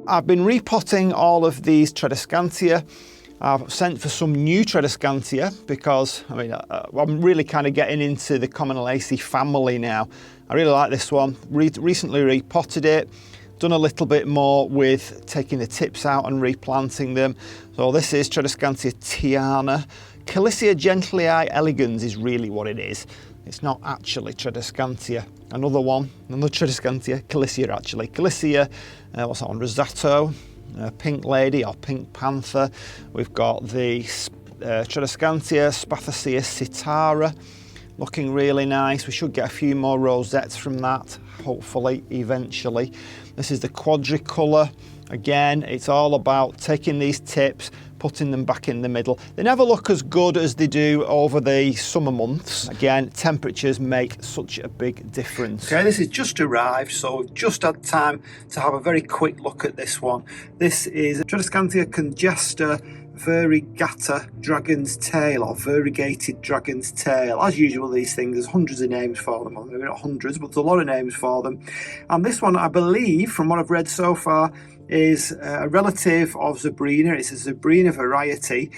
I've been repotting all of these Tradescantia. I've sent for some new Tradescantia because, I mean, I'm really kind of getting into the Commonalaceae family now. I really like this one. Recently repotted it, done a little bit more with taking the tips out and replanting them. So this is Tradescantia tiana. Callisia gentlei elegans is really what it is. It's not actually Tradescantia. Another Tradescantia, Callisia actually. Callisia, what's that one, rosato, pink lady or pink panther. We've got the Tradescantia, spathacea, sitara, looking really nice. We should get a few more rosettes from that, hopefully, eventually. This is the quadricolor. Again, it's all about taking these tips, putting them back in the middle. They never look as good as they do over the summer months. Again, temperatures make such a big difference. Okay, this has just arrived, so we've just had time to have a very quick look at this one. This is Tradescantia congesta, variegata dragon's tail, or variegated dragon's tail. As usual, these things, there's hundreds of names for them, or maybe not hundreds, but there's a lot of names for them. And this one, I believe, from what I've read so far, is a relative of Zebrina. It's a Zebrina variety,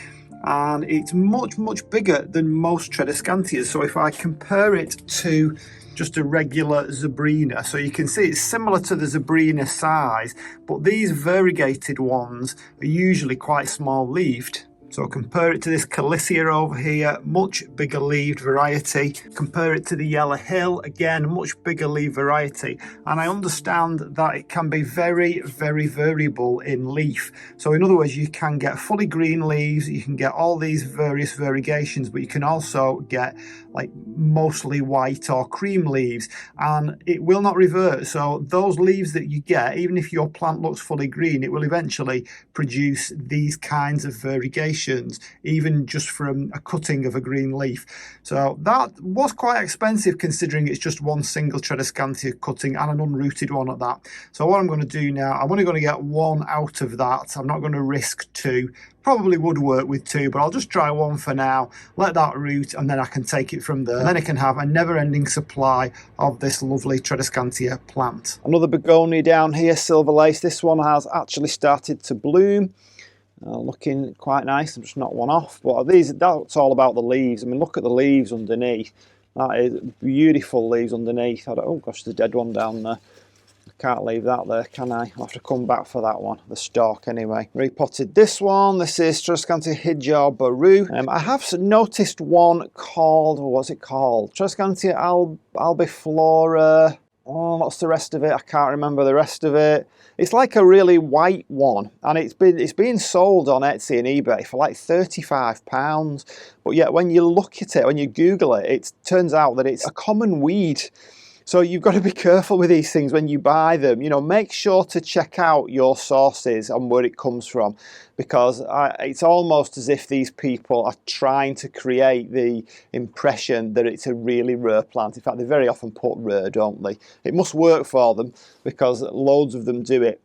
and it's much bigger than most Tradescantias. So if I compare it to just a regular Zebrina, so you can see it's similar to the Zebrina size, but these variegated ones are usually quite small leaved. So compare it to this Callisia over here, much bigger leaved variety. Compare it to the Yellow Hill, again, much bigger leaf variety. And I understand that it can be very variable in leaf. So in other words, you can get fully green leaves, you can get all these various variegations, but you can also get like mostly white or cream leaves, and it will not revert. So those leaves that you get, even if your plant looks fully green, it will eventually produce these kinds of variegations, even just from a cutting of a green leaf. So that was quite expensive considering it's just one single Tradescantia cutting and an unrooted one at that. So what I'm going to do now, I'm only going to get one out of that. I'm not going to risk two. Probably would work with two, but I'll just try one for now, let that root, and then I can take it from there. And then I can have a never-ending supply of this lovely Tradescantia plant. Another begonia down here, silver lace. This one has actually started to bloom. Looking quite nice. I'm just knocked one off, but that's all about the leaves. I mean, look at the leaves underneath. That is beautiful leaves underneath. Oh gosh, there's a dead one down there. Can't leave that there, can I? I'll have to come back for that one, the stalk anyway. Repotted this one. This is Tradescantia hijau baru. I have noticed one called, what's it called? Tradescantia albiflora. Oh, what's the rest of it? I can't remember the rest of it. It's like a really white one, and it's being sold on Etsy and eBay for like £35. But yet when you look at it, when you Google it, it turns out that it's a common weed. So you've got to be careful with these things when you buy them. You know, make sure to check out your sources and where it comes from, because it's almost as if these people are trying to create the impression that it's a really rare plant. In fact, they very often put rare, don't they? It must work for them because loads of them do it.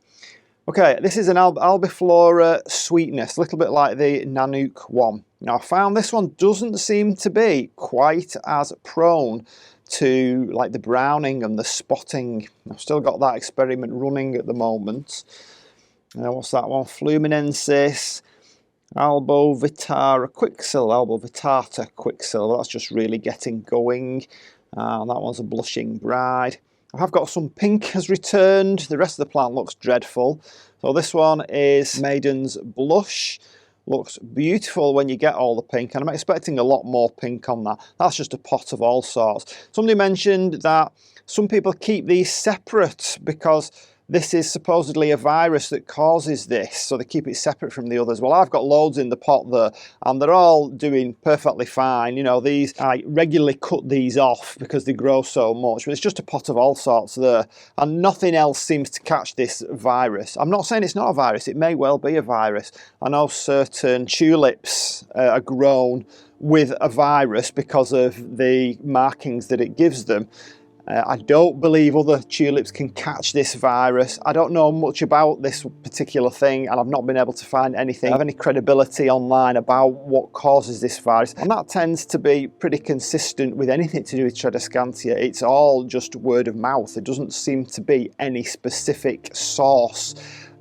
Okay, this is an albiflora sweetness, a little bit like the nanouk one. Now I found this one doesn't seem to be quite as prone to like the browning and the spotting. I've still got that experiment running at the moment. What's that one? Fluminensis, albovitara albovitata quicksilver. That's just really getting going. That one's a blushing bride. I have got some pink has returned. The rest of the plant looks dreadful. So this one is Maiden's Blush. Looks beautiful when you get all the pink, and I'm expecting a lot more pink on that. That's just a pot of all sorts. Somebody mentioned that some people keep these separate because this is supposedly a virus that causes this, so they keep it separate from the others. Well, I've got loads in the pot there, and they're all doing perfectly fine. You know, these, I regularly cut these off because they grow so much, but it's just a pot of all sorts there, and nothing else seems to catch this virus. I'm not saying it's not a virus, it may well be a virus. I know certain tulips are grown with a virus because of the markings that it gives them. I don't believe other tulips can catch this virus. I don't know much about this particular thing, and I've not been able to find anything of any credibility online about what causes this virus. And that tends to be pretty consistent with anything to do with Tradescantia. It's all just word of mouth. There doesn't seem to be any specific source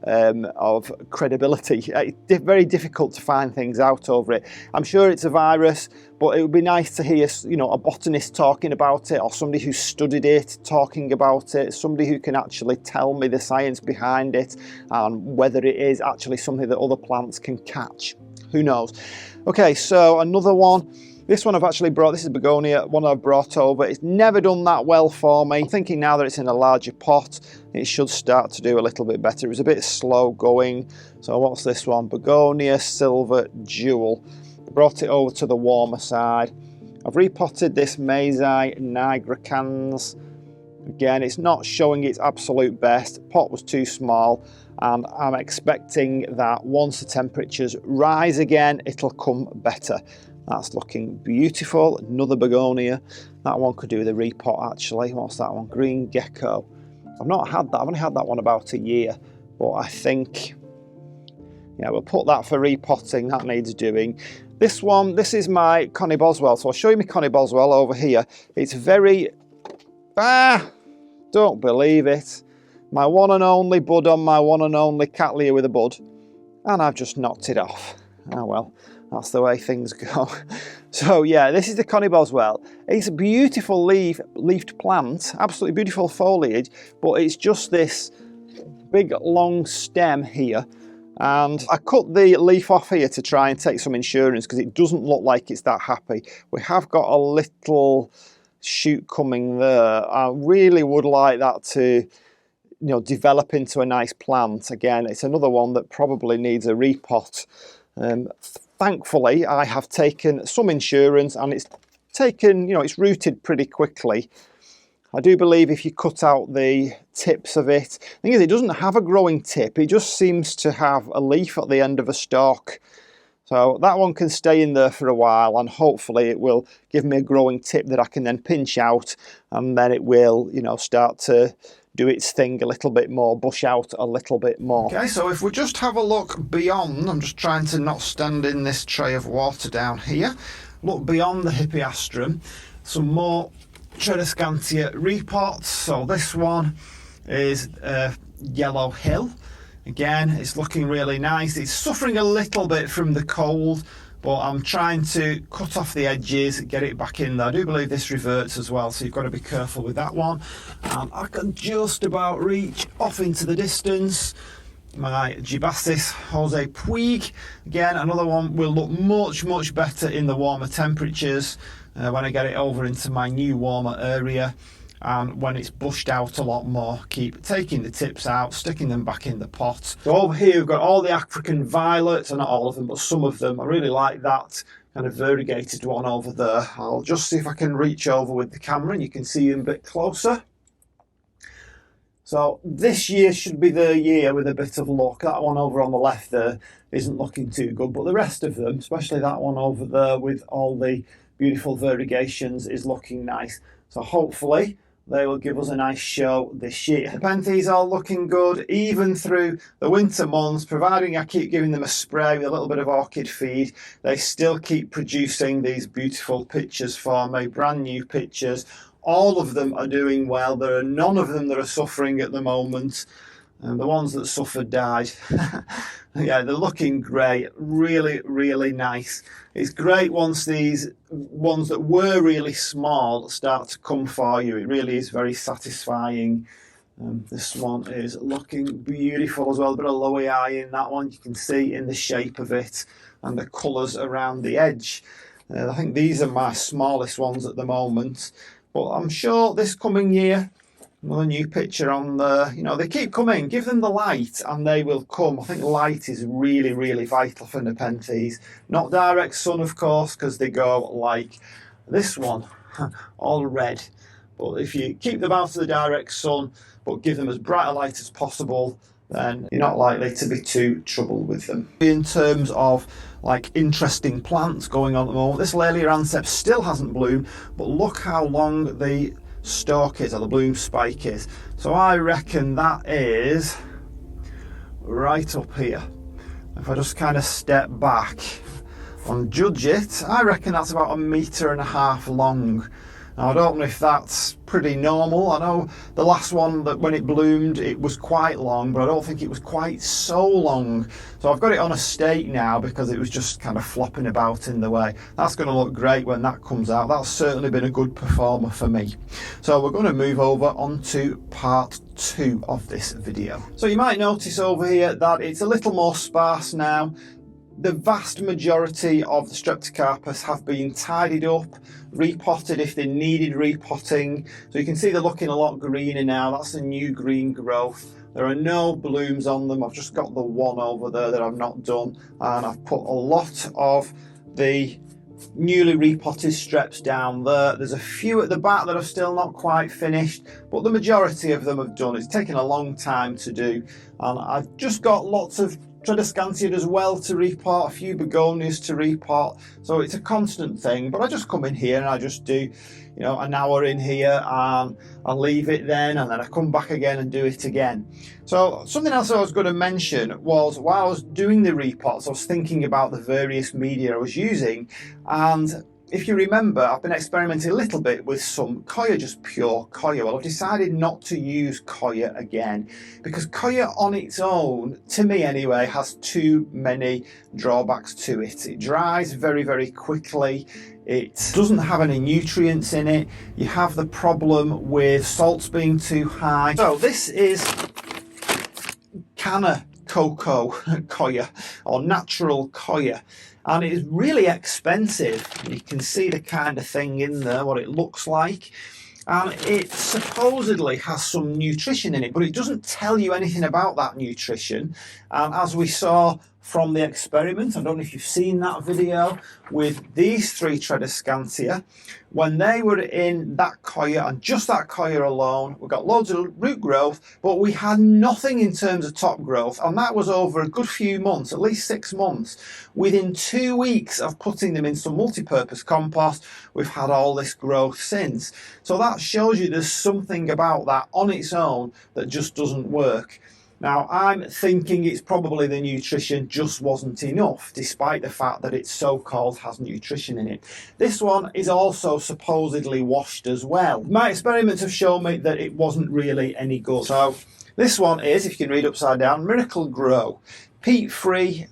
of credibility. It's very difficult to find things out over it. I'm sure it's a virus, but it would be nice to hear, you know, a botanist talking about it, or somebody who studied it talking about it, somebody who can actually tell me the science behind it and whether it is actually something that other plants can catch. Who knows? Okay, so another one. This one I've actually brought, this is Begonia, one I've brought over. It's never done that well for me. I'm thinking now that it's in a larger pot, it should start to do a little bit better. It was a bit slow going. So what's this one? Begonia Silver Jewel. Brought it over to the warmer side. I've repotted this mazae nigricans. Again, it's not showing its absolute best. Pot was too small, and I'm expecting that once the temperatures rise again, it'll come better. That's looking beautiful. Another begonia. That one could do with a repot actually. What's that one? Green gecko. I've not had that. I've only had that one about a year, but I think, yeah, we'll put that for repotting. That needs doing. This one, this is my Connie Boswell. So I'll show you my Connie Boswell over here. It's very, don't believe it. My one and only bud on my one and only Callisia with a bud, and I've just knocked it off. Oh well. That's the way things go. So yeah, this is the Connie Boswell. It's a beautiful leafed plant, absolutely beautiful foliage, but it's just this big long stem here. And I cut the leaf off here to try and take some insurance because it doesn't look like it's that happy. We have got a little shoot coming there. I really would like that to, you know, develop into a nice plant. Again, it's another one that probably needs a repot. Thankfully, I have taken some insurance, and it's taken, you know, it's rooted pretty quickly. I do believe if you cut out the tips of it, the thing is, it doesn't have a growing tip. It just seems to have a leaf at the end of a stalk. So that one can stay in there for a while, and hopefully it will give me a growing tip that I can then pinch out, and then it will, you know, start to do its thing a little bit more, bush out a little bit more. Okay, so if we just have a look beyond, I'm just trying to not stand in this tray of water down here. Look beyond the hippeastrum, some more Tradescantia repots. So this one is Yellow Hill. Again, it's looking really nice. It's suffering a little bit from the cold, but I'm trying to cut off the edges, get it back in there. I do believe this reverts as well, so you've got to be careful with that one. I can just about reach off into the distance my Gibasis Jose Puig. Again, another one will look much better in the warmer temperatures when I get it over into my new warmer area. And when it's bushed out a lot more, keep taking the tips out, sticking them back in the pot. So over here we've got all the African violets, and not all of them, but some of them. I really like that kind of variegated one over there. I'll just see if I can reach over with the camera and you can see them a bit closer. So this year should be the year with a bit of luck. That one over on the left there isn't looking too good, but the rest of them, especially that one over there with all the beautiful variegations, is looking nice. So hopefully they will give us a nice show this year. The Nepenthes are looking good even through the winter months, providing I keep giving them a spray with a little bit of orchid feed. They still keep producing these beautiful pictures for me, brand new pictures. All of them are doing well. There are none of them that are suffering at the moment. And the ones that suffered died. Yeah, they're looking great. Really nice. It's great once these ones that were really small start to come for you. It really is very satisfying. This one is looking beautiful as well. A bit of lowy eye in that one. You can see in the shape of it and the colours around the edge. I think these are my smallest ones at the moment. But I'm sure this coming year, another new picture on there. You know, they keep coming. Give them the light and they will come. I think light is really vital for Nepenthes. Not direct sun, of course, because they go like this one, all red. But if you keep them out of the direct sun, but give them as bright a light as possible, then you're not likely to be too troubled with them. In terms of like interesting plants going on at the moment, this Laelia anceps still hasn't bloomed, but look how long the stalk is, or the bloom spike is. So I reckon that is right up here. If I just kind of step back and judge it, I reckon that's about 1.5 meters long. Now, I don't know if that's pretty normal. I know the last one, that when it bloomed, it was quite long, but I don't think it was quite so long. So I've got it on a stake now because it was just kind of flopping about in the way. That's going to look great when that comes out. That's certainly been a good performer for me. So we're going to move over onto part 2 of this video. So you might notice over here that it's a little more sparse now. The vast majority of the Streptocarpus have been tidied up, repotted if they needed repotting. So you can see they're looking a lot greener now. That's a new green growth. There are no blooms on them. I've just got the one over there that I've not done, and I've put a lot of the newly repotted streps down there. There's a few at the back that are still not quite finished, but the majority of them have done. It's taken a long time to do, and I've just got lots of Tradescantia as well to repot, a few begonias to repot, so it's a constant thing. But I just come in here and I just do, you know, an hour in here, and I leave it then, and then I come back again and do it again. So something else I was going to mention was, while I was doing the repots, I was thinking about the various media I was using, and if you remember, I've been experimenting a little bit with some coir, just pure coir. Well, I've decided not to use coir again because coir on its own, to me anyway, has too many drawbacks to it. It dries very, very quickly. It doesn't have any nutrients in it. You have the problem with salts being too high. So this is canna cocoa coir, or natural coir. And it is really expensive. You can see the kind of thing in there, what it looks like. And it supposedly has some nutrition in it, but it doesn't tell you anything about that nutrition. And as we saw from the experiment, I don't know if you've seen that video, with these 3 Tradescantia, when they were in that coir, and just that coir alone, we got loads of root growth, but we had nothing in terms of top growth, and that was over a good few months, at least 6 months. Within 2 weeks of putting them in some multi-purpose compost, we've had all this growth since. So that shows you there's something about that on its own that just doesn't work. Now, I'm thinking it's probably the nutrition just wasn't enough, despite the fact that it's so-called has nutrition in it. This one is also supposedly washed as well. My experiments have shown me that it wasn't really any good. So this one is, if you can read upside down, Miracle Grow, peat-free,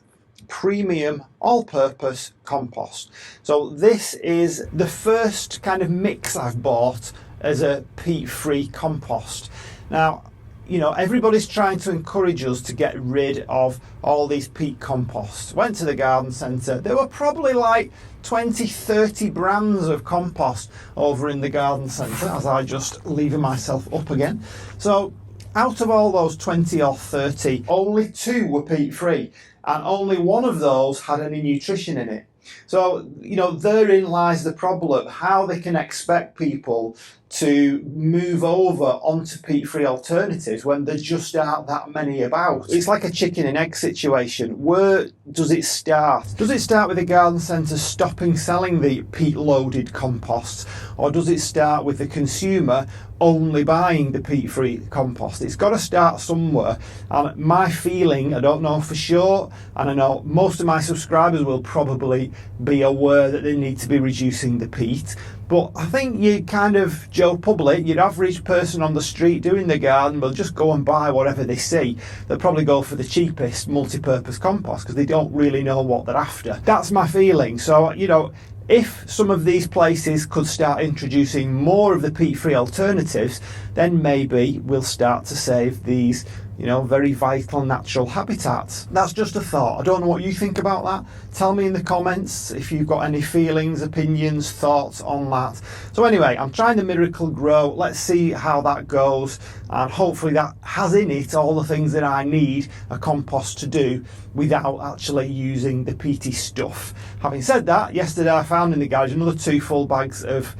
premium, all-purpose compost. So this is the first kind of mix I've bought as a peat-free compost. Now, you know, everybody's trying to encourage us to get rid of all these peat composts. Went to the garden centre. There were probably like 20, 30 brands of compost over in the garden centre, as I just leaving myself up again. So out of all those 20 or 30, only 2 were peat free, and only one of those had any nutrition in it. So, you know, therein lies the problem, how they can expect people to move over onto peat-free alternatives when there just aren't that many about. It's like a chicken and egg situation. Where does it start? Does it start with the garden centre stopping selling the peat-loaded composts, or does it start with the consumer only buying the peat-free compost? It's got to start somewhere, and my feeling, I don't know for sure, and I know most of my subscribers will probably be aware that they need to be reducing the peat, but I think you kind of Joe Public, your average person on the street doing the garden will just go and buy whatever they see. They'll probably go for the cheapest multi-purpose compost because they don't really know what they're after. That's my feeling. So, you know, if some of these places could start introducing more of the peat-free alternatives, then maybe we'll start to save these, you know, very vital natural habitats. That's just a thought. I don't know what you think about that. Tell me in the comments if you've got any feelings, opinions, thoughts on that. So anyway, I'm trying the Miracle Grow. Let's see how that goes, and hopefully that has in it all the things that I need a compost to do without actually using the peaty stuff. Having said that, yesterday I found in the garage another 2 full bags of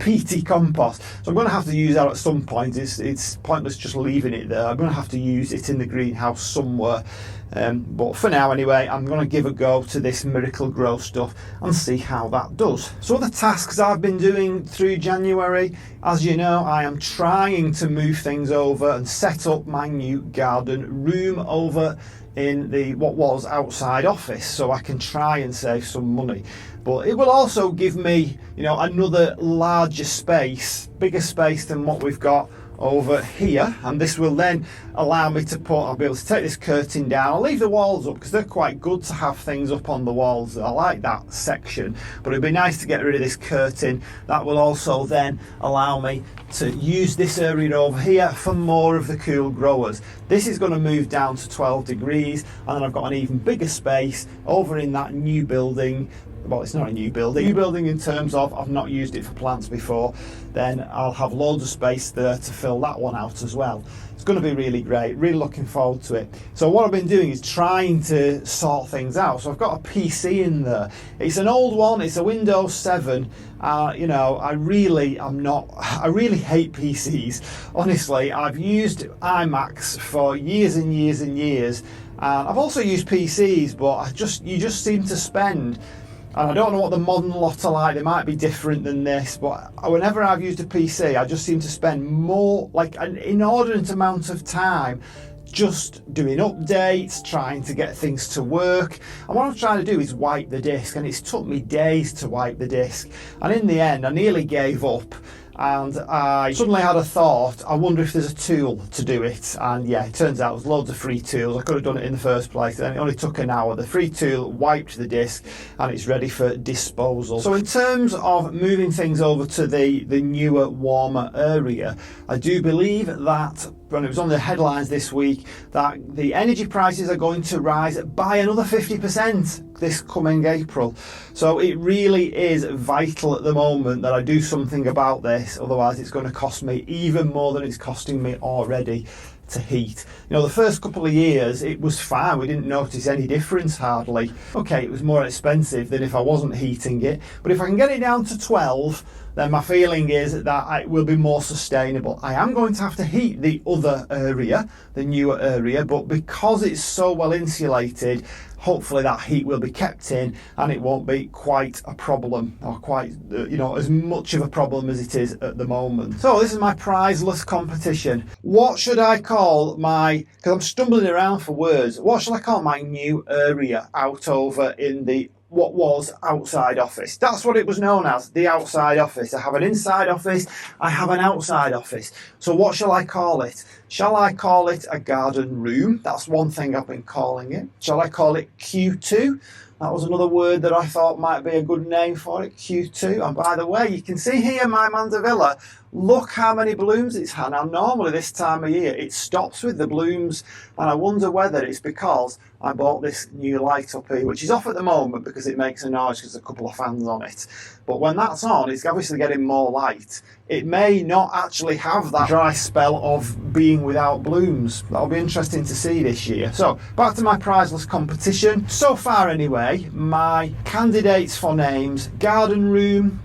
peaty compost, so I'm going to have to use that at some point. It's pointless just leaving it there. I'm going to have to use it in the greenhouse somewhere, but for now anyway, I'm going to give a go to this Miracle Grow stuff and see how that does. So other tasks I've been doing through January As you know, I am trying to move things over and set up my new garden room over in the what was outside office, so I can try and save some money. But it will also give me, you know, another larger space, bigger space than what we've got over here, and this will then allow me to I'll be able to take this curtain down. I'll leave the walls up because they're quite good to have things up on the walls. I like that section, but it'd be nice to get rid of this curtain. That will also then allow me to use this area over here for more of the cool growers. This is going to move down to 12 degrees, and then I've got an even bigger space over in that new building. Well, it's not a new building in terms of I've not used it for plants before. Then I'll have loads of space there to fill that one out as well. It's going to be really great, really looking forward to it. So what I've been doing is trying to sort things out. So I've got a PC in there. It's an old one, it's a Windows 7. You know, I really hate PCs. Honestly, I've used iMacs for years and years and years. And I've also used PCs, but you just seem to spend, and I don't know what the modern lot are like, they might be different than this, but whenever I've used a PC, I just seem to spend more, like an inordinate amount of time just doing updates, trying to get things to work. And what I'm trying to do is wipe the disk, and it's took me days to wipe the disk. And in the end, I nearly gave up. And I suddenly had a thought, I wonder if there's a tool to do it. And yeah, it turns out there's loads of free tools. I could have done it in the first place, and it only took an hour. The free tool wiped the disk and it's ready for disposal. So in terms of moving things over to the newer, warmer area, I do believe that, when it was on the headlines this week, that the energy prices are going to rise by another 50% this coming April. So it really is vital at the moment that I do something about this, otherwise it's going to cost me even more than it's costing me already to heat. You know, the first couple of years it was fine, we didn't notice any difference hardly. Okay, it was more expensive than if I wasn't heating it, but if I can get it down to 12, then my feeling is that it will be more sustainable. I am going to have to heat the other area, the newer area, but because it's so well insulated, hopefully that heat will be kept in and it won't be quite a problem, or quite, you know, as much of a problem as it is at the moment. So this is my prizeless competition. What should I call my, because I'm stumbling around for words, what shall I call my new area out over in the what was outside office? That's what it was known as, the outside office. I have an inside office, I have an outside office. So what shall I call it? Shall I call it a garden room? That's one thing I've been calling it. Shall I call it Q2? That was another word that I thought might be a good name for it, Q2. And by the way, you can see here my mandorilla, look how many blooms it's had. Now normally this time of year it stops with the blooms, and I wonder whether it's because I bought this new light up here, which is off at the moment because it makes a noise because there's a couple of fans on it. But when that's on, it's obviously getting more light. It may not actually have that dry spell of being without blooms. That'll be interesting to see this year. So back to my prizeless competition. So far anyway, my candidates for names: garden room,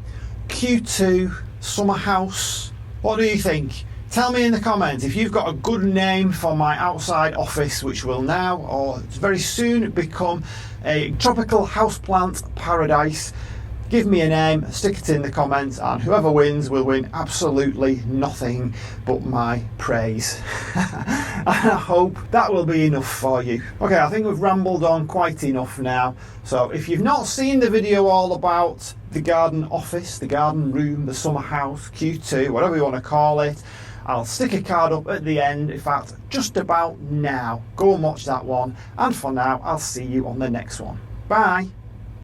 Q2, summer house. What do you think? Tell me in the comments if you've got a good name for my outside office, which will now or very soon become a tropical houseplant paradise. Give me a name, stick it in the comments, and whoever wins will win absolutely nothing but my praise. And I hope that will be enough for you. Okay, I think we've rambled on quite enough now. So if you've not seen the video all about the garden office, the garden room, the summer house, Q2, whatever you want to call it, I'll stick a card up at the end, in fact, just about now. Go and watch that one. And for now, I'll see you on the next one. Bye.